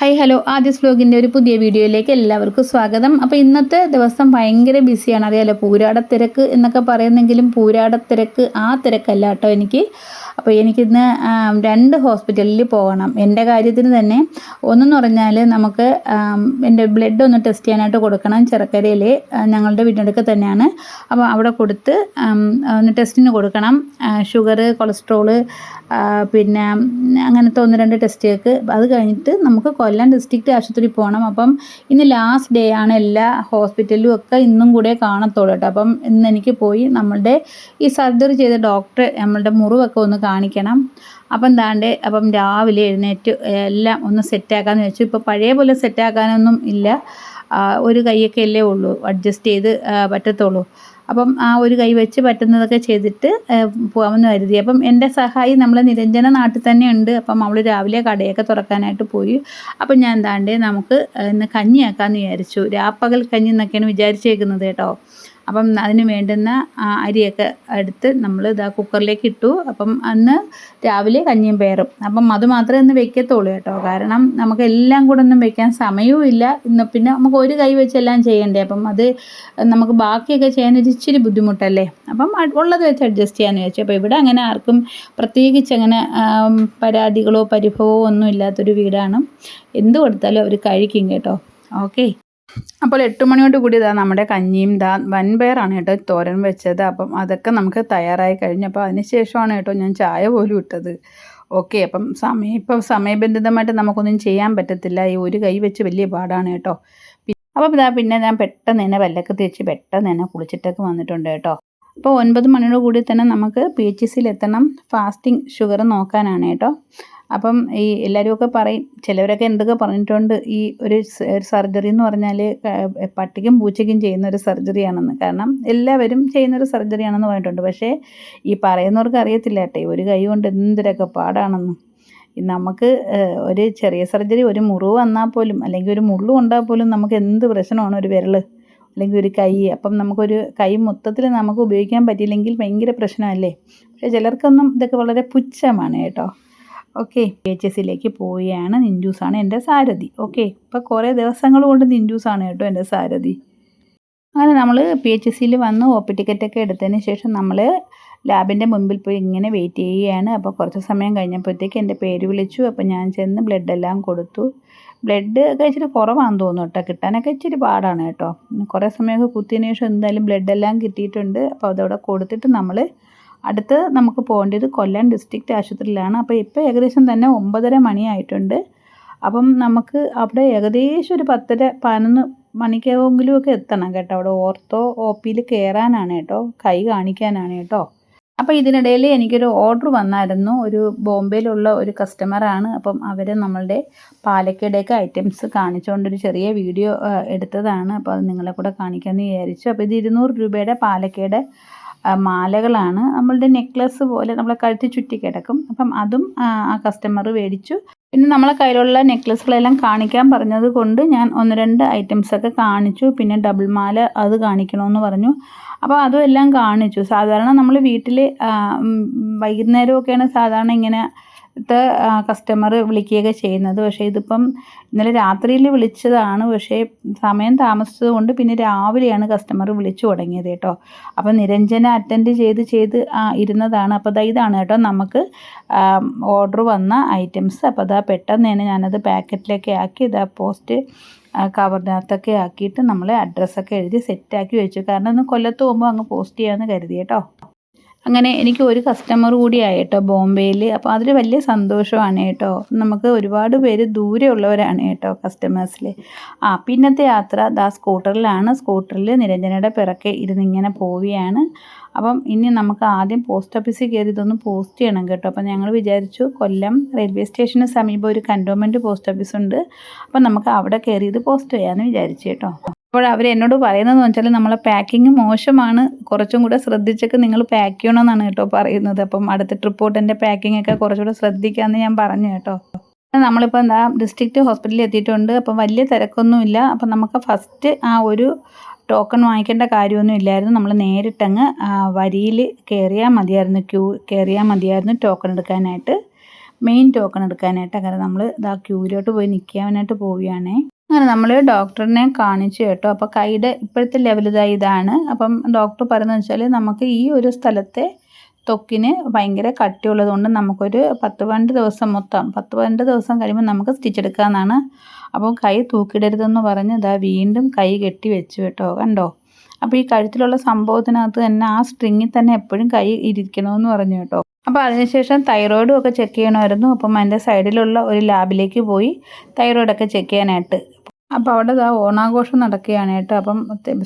Hi hello ആദ്യസ് വ്ലോഗിൻ്റെ ഒരു പുതിയ വീഡിയോയിലേക്ക് എല്ലാവർക്കും സ്വാഗതം. അപ്പോൾ ഇന്നത്തെ ദിവസം ഭയങ്കര ബിസിയാണ്, അറിയാലോ. പൂരാടത്തിരക്ക് എന്നൊക്കെ പറയുന്നെങ്കിലും പൂരാടത്തിരക്ക് ആ തിരക്കല്ല കേട്ടോ എനിക്ക്. അപ്പോൾ എനിക്കിന്ന് 2 ഹോസ്പിറ്റലിൽ പോകണം. എൻ്റെ കാര്യത്തിന് തന്നെ ഒന്നെന്ന് പറഞ്ഞാൽ നമുക്ക് എൻ്റെ ബ്ലഡ് ഒന്ന് ടെസ്റ്റ് ചെയ്യാനായിട്ട് കൊടുക്കണം. ചിറക്കരയിൽ ഞങ്ങളുടെ വീടിനടുക്ക് തന്നെയാണ്. അപ്പോൾ അവിടെ കൊടുത്ത് ഒന്ന് ടെസ്റ്റിന് കൊടുക്കണം. ഷുഗർ, കൊളസ്ട്രോള്, പിന്നെ അങ്ങനത്തെ 1-2 ടെസ്റ്റുകൾക്ക്. അത് കഴിഞ്ഞിട്ട് നമുക്ക് കൊല്ലം ഡിസ്ട്രിക്റ്റ് ആശുപത്രി പോകണം. അപ്പം ഇന്ന് ലാസ്റ്റ് ഡേ ആണ്. എല്ലാ ഹോസ്പിറ്റലിലും ഒക്കെ ഇന്നും കൂടെ കാണത്തുള്ളൂ കേട്ടോ. അപ്പം ഇന്ന് എനിക്ക് പോയി നമ്മളുടെ ഈ സർജറി ചെയ്ത ഡോക്ടറെ നമ്മളുടെ മുറിവൊക്കെ ഒന്ന് കാണിക്കണം. അപ്പം രാവിലെ എഴുന്നേറ്റ് എല്ലാം ഒന്ന് സെറ്റാക്കാമെന്ന് വെച്ചു. ഇപ്പോൾ പഴയ പോലെ സെറ്റാക്കാനൊന്നും ഇല്ല, ഒരു കൈയൊക്കെ അല്ലേ ഉള്ളൂ, അഡ്ജസ്റ്റ് ചെയ്ത് പറ്റത്തുള്ളൂ. അപ്പം ആ ഒരു കൈ വെച്ച് പറ്റുന്നതൊക്കെ ചെയ്തിട്ട് പോകാമെന്ന് കരുതി. അപ്പം എൻ്റെ സഹായി നമ്മളെ നിരഞ്ജന നാട്ടിൽ തന്നെ ഉണ്ട്. അപ്പം അവൾ രാവിലെ കടയൊക്കെ തുറക്കാനായിട്ട് പോയി. അപ്പം ഞാൻ നമുക്ക് ഇന്ന് കഞ്ഞിയാക്കാമെന്ന് വിചാരിച്ചു. രാപ്പകൽ കഞ്ഞി എന്നൊക്കെയാണ് വിചാരിച്ചേക്കുന്നത് കേട്ടോ. അപ്പം അതിന് വേണ്ടുന്ന അരിയൊക്കെ എടുത്ത് നമ്മൾ കുക്കറിലേക്ക് ഇട്ടു. അപ്പം അന്ന് രാവിലെ കഞ്ഞിയും പയറും. അപ്പം അത് മാത്രമേ ഇന്ന് വെക്കത്തുള്ളൂ കേട്ടോ. കാരണം നമുക്ക് എല്ലാം കൂടെ ഒന്നും വെക്കാൻ സമയവും ഇല്ല ഇന്ന്. പിന്നെ നമുക്ക് ഒരു കൈ വെച്ച് എല്ലാം ചെയ്യണ്ടേ. അപ്പം അത് നമുക്ക് ബാക്കിയൊക്കെ ചെയ്യാൻ ഇച്ചിരി ബുദ്ധിമുട്ടല്ലേ. അപ്പം ഉള്ളത് വെച്ച് അഡ്ജസ്റ്റ് ചെയ്യാമെന്ന് വെച്ചു. അപ്പോൾ ഇവിടെ അങ്ങനെ ആർക്കും പ്രത്യേകിച്ച് അങ്ങനെ പരാതികളോ പരിഭവമോ ഒന്നും ഇല്ലാത്തൊരു വീടാണ്. എന്ത് കൊടുത്താലും അവർ കഴിക്കും കേട്ടോ. ഓക്കെ. അപ്പോൾ 8 മണിയോട് കൂടി നമ്മുടെ കഞ്ഞിയും വൻപയറാണ് കേട്ടോ തോരൻ വെച്ചത്. അപ്പം അതൊക്കെ നമുക്ക് തയ്യാറായി കഴിഞ്ഞു. അപ്പോൾ അതിന് ശേഷമാണ് കേട്ടോ ഞാൻ ചായ പോലും ഇട്ടത്. ഓക്കെ. അപ്പം സമയബന്ധിതമായിട്ട് നമുക്കൊന്നും ചെയ്യാൻ പറ്റത്തില്ല. ഈ ഒരു കൈ വെച്ച് വലിയ പാടാണ് കേട്ടോ. അപ്പം പിന്നെ ഞാൻ പെട്ടെന്ന് തന്നെ പല്ലൊക്കെ തേച്ച് പെട്ടെന്ന് തന്നെ കുളിച്ചിട്ടൊക്കെ വന്നിട്ടുണ്ട് കേട്ടോ. അപ്പോൾ 9 മണിയോട് കൂടി തന്നെ നമുക്ക് PHCയിൽ എത്തണം. ഫാസ്റ്റിംഗ് ഷുഗർ നോക്കാനാണ് കേട്ടോ. അപ്പം ഈ എല്ലാവരുമൊക്കെ പറയും, ചിലവരൊക്കെ എന്തൊക്കെ പറഞ്ഞിട്ടുണ്ട്, ഈ ഒരു സർജറി എന്ന് പറഞ്ഞാൽ പട്ടിക്കും പൂച്ചയ്ക്കും ചെയ്യുന്ന ഒരു സർജറിയാണെന്ന്. കാരണം എല്ലാവരും ചെയ്യുന്നൊരു സർജറിയാണെന്ന് പറഞ്ഞിട്ടുണ്ട്. പക്ഷേ ഈ പറയുന്നവർക്ക് അറിയത്തില്ല കേട്ടോ, ഒരു കൈ കൊണ്ട് എന്തൊക്കെ പാടാണെന്ന്. നമുക്ക് ഒരു ചെറിയ സർജറി, ഒരു മുറിവ് വന്നാൽ പോലും അല്ലെങ്കിൽ ഒരു മുള്ളു കൊണ്ടാൽ പോലും നമുക്ക് എന്ത് പ്രശ്നമാണ്, ഒരു വിരൽ അല്ലെങ്കിൽ ഒരു കൈ. അപ്പം നമുക്കൊരു കൈ മൊത്തത്തിൽ നമുക്ക് ഉപയോഗിക്കാൻ പറ്റിയില്ലെങ്കിൽ ഭയങ്കര പ്രശ്നമല്ലേ. പക്ഷേ ചിലർക്കൊന്നും ഇതൊക്കെ വളരെ പുച്ഛമാണ് കേട്ടോ. ഓക്കെ. PHCയിലേക്ക് പോവുകയാണ്. നിഞ്ചൂസാണ് എൻ്റെ സാരഥി. ഓക്കെ. ഇപ്പോൾ കുറേ ദിവസങ്ങൾ കൊണ്ട് നിഞ്ചൂസാണ് കേട്ടോ എൻ്റെ സാരഥി. അങ്ങനെ നമ്മൾ PHCയിൽ വന്ന് OP ടിക്കറ്റൊക്കെ എടുത്തതിന് ശേഷം നമ്മൾ ലാബിൻ്റെ മുൻപിൽ പോയി ഇങ്ങനെ വെയിറ്റ് ചെയ്യുകയാണ്. അപ്പോൾ കുറച്ച് സമയം കഴിഞ്ഞപ്പോഴത്തേക്ക് എൻ്റെ പേര് വിളിച്ചു. അപ്പോൾ ഞാൻ ചെന്ന് ബ്ലഡെല്ലാം കൊടുത്തു. ബ്ലഡ് ഒക്കെ ഇച്ചിരി കുറവാണെന്ന് തോന്നുന്നു കേട്ടോ. കിട്ടാനൊക്കെ ഇച്ചിരി പാടാണ് കേട്ടോ. കുറേ സമയമൊക്കെ കുത്തിയതിന് ശേഷം എന്തായാലും ബ്ലഡെല്ലാം കിട്ടിയിട്ടുണ്ട്. അപ്പോൾ അതവിടെ കൊടുത്തിട്ട് അടുത്ത് നമുക്ക് പോകേണ്ടത് കൊല്ലം ഡിസ്ട്രിക്റ്റ് ആശുപത്രിയിലാണ്. അപ്പോൾ ഇപ്പോൾ ഏകദേശം തന്നെ 9:30 മണിയായിട്ടുണ്ട്. അപ്പം നമുക്ക് അവിടെ ഏകദേശം ഒരു 10-11 മണിക്കെങ്കിലും ഒക്കെ എത്തണം കേട്ടോ. അവിടെ ഓർത്തോ OPയിൽ കയറാനാണ് കേട്ടോ, കൈ കാണിക്കാനാണ് കേട്ടോ. അപ്പോൾ ഇതിനിടയിൽ എനിക്കൊരു ഓർഡർ വന്നായിരുന്നു. ഒരു ബോംബെയിലുള്ള ഒരു കസ്റ്റമറാണ്. അപ്പം അവർ നമ്മളുടെ പാലക്കയുടെയൊക്കെ ഐറ്റംസ് കാണിച്ചുകൊണ്ടൊരു ചെറിയ വീഡിയോ എടുത്തതാണ്. അപ്പോൾ അത് നിങ്ങളെ കൂടെ കാണിക്കാമെന്ന് വിചാരിച്ചു. അപ്പോൾ ഇത് 200 രൂപയുടെ പാലക്കയുടെ മാലകളാണ്. നമ്മളുടെ നെക്ലസ് പോലെ നമ്മളെ കഴുത്തിൽ ചുറ്റി കിടക്കും. അപ്പം അതും ആ കസ്റ്റമർ മേടിച്ചു. പിന്നെ നമ്മളെ കയ്യിലുള്ള നെക്ലസുകളെല്ലാം കാണിക്കാൻ പറഞ്ഞത് കൊണ്ട് ഞാൻ 1-2 ഐറ്റംസൊക്കെ കാണിച്ചു. പിന്നെ ഡബിൾ മാല അത് കാണിക്കണമെന്ന് പറഞ്ഞു. അപ്പോൾ അതും എല്ലാം കാണിച്ചു. സാധാരണ നമ്മൾ വീട്ടിൽ വൈകുന്നേരമൊക്കെയാണ് സാധാരണ ഇങ്ങനത്തെ കസ്റ്റമർ വിളിക്കുകയൊക്കെ ചെയ്യുന്നത്. പക്ഷേ ഇതിപ്പം ഇന്നലെ രാത്രിയിൽ വിളിച്ചതാണ്. പക്ഷേ സമയം താമസിച്ചത് കൊണ്ട് പിന്നെ രാവിലെയാണ് കസ്റ്റമർ വിളിച്ചു തുടങ്ങിയത് കേട്ടോ. അപ്പോൾ നിരഞ്ജന അറ്റൻഡ് ചെയ്ത് ഇരുന്നതാണ്. അപ്പോൾ ഇതാണ് കേട്ടോ നമുക്ക് ഓർഡർ വന്ന ഐറ്റംസ്. അപ്പോൾ പെട്ടെന്ന് തന്നെ ഞാനത് പാക്കറ്റിലേക്ക് ആക്കി പോസ്റ്റ് കവറിനകത്തൊക്കെ ആക്കിയിട്ട് നമ്മൾ അഡ്രസ്സൊക്കെ എഴുതി സെറ്റാക്കി വെച്ചു. കാരണം ഒന്ന് കൊല്ലത്ത് പോകുമ്പോൾ അങ്ങ് പോസ്റ്റ് ചെയ്യാമെന്ന് കരുതി കേട്ടോ. അങ്ങനെ എനിക്ക് ഒരു കസ്റ്റമർ കൂടിയായി കേട്ടോ ബോംബെയിൽ. അപ്പോൾ അതിൽ വലിയ സന്തോഷമാണ് കേട്ടോ. നമുക്ക് ഒരുപാട് പേര് ദൂരെ ഉള്ളവരാണ് കേട്ടോ കസ്റ്റമേഴ്സിൽ. പിന്നത്തെ യാത്ര സ്കൂട്ടറിലാണ്. സ്കൂട്ടറിൽ നിരഞ്ജനയുടെ പിറക്കെ ഇരുന്നിങ്ങനെ പോവുകയാണ്. അപ്പം ഇനി നമുക്ക് ആദ്യം പോസ്റ്റ് ഓഫീസിൽ കയറി ഇതൊന്ന് പോസ്റ്റ് ചെയ്യണം കേട്ടോ. അപ്പം ഞങ്ങൾ വിചാരിച്ചു കൊല്ലം റെയിൽവേ സ്റ്റേഷന് സമീപം ഒരു കൻ്റോൺമെൻറ്റ് പോസ്റ്റ് ഓഫീസുണ്ട്. അപ്പം നമുക്ക് അവിടെ കയറി ഇത് പോസ്റ്റ് ചെയ്യാമെന്ന് വിചാരിച്ചു കേട്ടോ. അപ്പോൾ അവർ എന്നോട് പറയുന്നതെന്ന് വെച്ചാൽ നമ്മളെ പാക്കിങ് മോശമാണ്, കുറച്ചും കൂടെ ശ്രദ്ധിച്ചൊക്കെ നിങ്ങൾ പാക്ക് ചെയ്യണമെന്നാണ് കേട്ടോ പറയുന്നത്. അപ്പം അടുത്ത ട്രിപ്പോട്ട് എൻ്റെ പാക്കിംഗ് ഒക്കെ കുറച്ചുകൂടെ ശ്രദ്ധിക്കാമെന്ന് ഞാൻ പറഞ്ഞു കേട്ടോ. നമ്മളിപ്പോൾ ഡിസ്ട്രിക്റ്റ് ഹോസ്പിറ്റലിൽ എത്തിയിട്ടുണ്ട്. അപ്പം വലിയ തിരക്കൊന്നുമില്ല. അപ്പം നമുക്ക് ഫസ്റ്റ് ഒരു ടോക്കൺ വാങ്ങിക്കേണ്ട കാര്യമൊന്നും ഇല്ലായിരുന്നു. നമ്മൾ നേരിട്ടങ്ങ് വരിയിൽ കയറിയാൽ മതിയായിരുന്നു, ക്യൂ കയറിയാൽ മതിയായിരുന്നു ടോക്കൺ എടുക്കാനായിട്ട്. മെയിൻ ടോക്കൺ എടുക്കാനായിട്ട്. അങ്ങനെ നമ്മൾ ക്യൂവിലോട്ട് പോയി നിൽക്കാനായിട്ട് പോവുകയാണേ. അങ്ങനെ നമ്മൾ ഡോക്ടറിനെ കാണിച്ചു കേട്ടോ. അപ്പോൾ കൈയുടെ ഇപ്പോഴത്തെ ലെവൽ ഇതാണ്. അപ്പം ഡോക്ടർ പറയുന്നത് വെച്ചാൽ നമുക്ക് ഈ ഒരു സ്ഥലത്തെ ത്വക്കിന് ഭയങ്കര കട്ടിയുള്ളത് കൊണ്ട് നമുക്കൊരു 10-12 ദിവസം 10-12 ദിവസം കഴിയുമ്പോൾ നമുക്ക് സ്റ്റിച്ച് എടുക്കാമെന്നാണ്. അപ്പോൾ കൈ തൂക്കിയിടരുതെന്ന് പറഞ്ഞ് വീണ്ടും കൈ കെട്ടി വെച്ചു കേട്ടോ. കണ്ടോ? അപ്പോൾ ഈ കഴുത്തിലുള്ള സംഭവത്തിനകത്ത് തന്നെ ആ സ്ട്രിങ്ങിൽ തന്നെ എപ്പോഴും കൈ ഇരിക്കണമെന്ന് പറഞ്ഞു കേട്ടോ. അപ്പോൾ അതിനുശേഷം തൈറോയിഡും ഒക്കെ ചെക്ക് ചെയ്യണമായിരുന്നു. അപ്പം അതിൻ്റെ സൈഡിലുള്ള ഒരു ലാബിലേക്ക് പോയി തൈറോയിഡൊക്കെ ചെക്ക് ചെയ്യാനായിട്ട്. അപ്പോൾ അവിടെ ഓണാഘോഷം നടക്കുകയാണ് കേട്ടോ. അപ്പം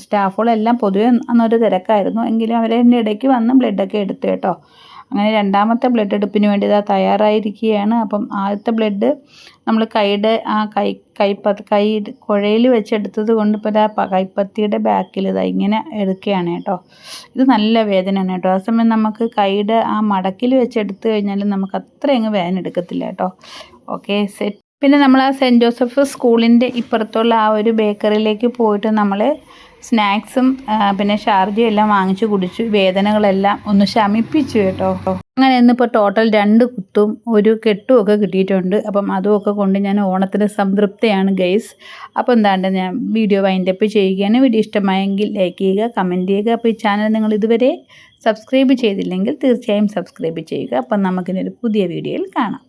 സ്റ്റാഫുകളെല്ലാം പൊതുവെ അന്നൊരു തിരക്കായിരുന്നു. എങ്കിലും അവരെൻ്റെ ഇടയ്ക്ക് വന്ന് ബ്ലഡൊക്കെ എടുത്തു കേട്ടോ. അങ്ങനെ രണ്ടാമത്തെ ബ്ലഡ് എടുപ്പിന് വേണ്ടി തയ്യാറായിരിക്കുകയാണ്. അപ്പം ആദ്യത്തെ ബ്ലഡ് നമ്മൾ കൈയുടെ ആ കൈ കുഴയിൽ വെച്ചെടുത്തത് കൊണ്ട് ഇപ്പോൾ കൈപ്പത്തിയുടെ ബാക്കിൽ ഇങ്ങനെ എടുക്കുകയാണ് കേട്ടോ. ഇത് നല്ല വേദനയാണ് കേട്ടോ. ആ സമയം നമുക്ക് കൈയുടെ ആ മടക്കിൽ വെച്ചെടുത്ത് കഴിഞ്ഞാൽ നമുക്ക് അത്രയങ്ങ് വേദന എടുക്കത്തില്ല കേട്ടോ. Okay, set. പിന്നെ നമ്മൾ ആ സെൻറ്റ് ജോസഫ് സ്കൂളിൻ്റെ ഇപ്പുറത്തുള്ള ആ ഒരു ബേക്കറിയിലേക്ക് പോയിട്ട് നമ്മൾ സ്നാക്സും പിന്നെ ഷാർജയും എല്ലാം വാങ്ങിച്ചു കുടിച്ചു. വേദനകളെല്ലാം ഒന്ന് ശമിപ്പിച്ചു കേട്ടോ. അങ്ങനെ ഇന്നിപ്പോൾ ടോട്ടൽ 2 കുത്തും ഒരു കെട്ടും ഒക്കെ കിട്ടിയിട്ടുണ്ട്. അപ്പം അതുമൊക്കെ കൊണ്ട് ഞാൻ ഓണത്തിന് സംതൃപ്തയാണ് ഗൈസ്. അപ്പോൾ എന്താണ്ട് ഞാൻ വീഡിയോ വൈൻഡപ്പ് ചെയ്യുകയാണ്. വീഡിയോ ഇഷ്ടമായെങ്കിൽ ലൈക്ക് ചെയ്യുക, കമൻറ്റ് ചെയ്യുക. അപ്പോൾ ഈ ചാനൽ നിങ്ങൾ ഇതുവരെ സബ്സ്ക്രൈബ് ചെയ്തില്ലെങ്കിൽ തീർച്ചയായും സബ്സ്ക്രൈബ് ചെയ്യുക. അപ്പം നമുക്കിനൊരു പുതിയ വീഡിയോയിൽ കാണാം.